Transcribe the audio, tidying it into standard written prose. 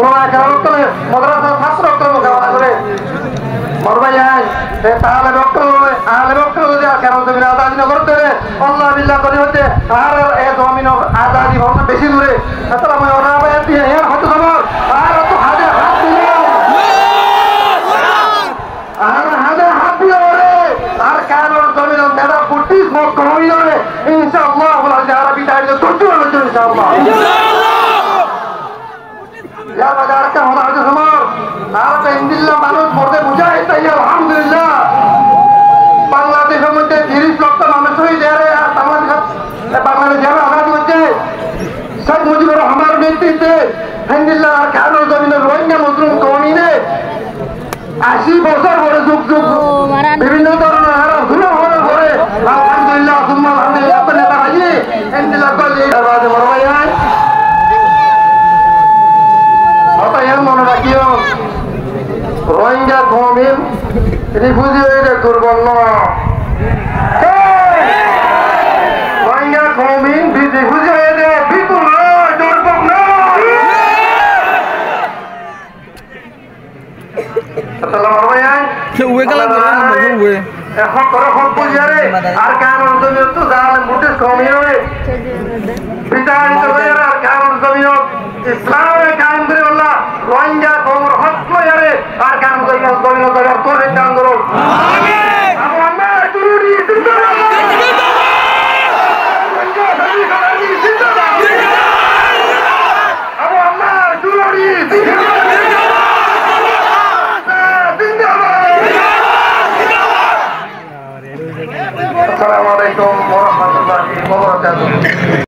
ulama kalam করে madrasah ছাত্র মোকাবেলা করে মরবাই আয় তাহলে আহলে বক্তব্য যদি কেন জমিন আজাদি না করতে আল্লাহ বিল্লাহ করে হতে আর এ জমিন আজাদি ভাবনা বেশি দূরে আসসালামু আলাইকুম দিয়ে এর হতে খবর আর তো হাতে হাত দিল আর হাতে হাত দিল রে আর কেন জমিন মেরা ফুটি সব কমই রে ইনশাআল্লাহ বলা যারা বিদায় তো তুই হবে ইনশাআল্লাহ ইয়া বাজার কা হলো আজ সমর আর তো ইনদিল্লাহ মানুষ মরতে মুজাহিদ তাই আলহামদুলিল্লাহ বাংলাদেশের মধ্যে 30 লক্ষ মানুষ হয়ে যায় আর বাংলাদেশ যারা আজাদি হচ্ছে শেখ মুজিবুর রহমানের নেতৃত্বে আলহামদুলিল্লাহ আর কেন জমিনের রোহিঙ্গা মুসলিম কওমিনে 80 বছর পরে যুগ যুগ বিভিন্ন ধরনের হারা শুরু হওয়ার পরে আলহামদুলিল্লাহ সুম্মা আলহামদুলিল্লাহ নেতা হাজি আলহামদুলিল্লাহ কলি আবাদ মরবাই হয় অতএব মনে রাখিও রোহিঙ্গা কওমিন রিফিউজি হয়ে দুর্বল নয় রোহিঙ্গা কওমিন রিফিউজি হয়ে বিপুল নয় দুর্বল নয় আসসালামু আলাইকুম উয়ে গেল উয়ে এখন করে হক বুঝারে আর কারণ জমিয়ত তো জানে মুটিস কওমিন হয়ে বিতাড়িত হয়ে আর কারণ জমিয়ত ইসলামে কায়েম করে আল্লাহ রোহিঙ্গা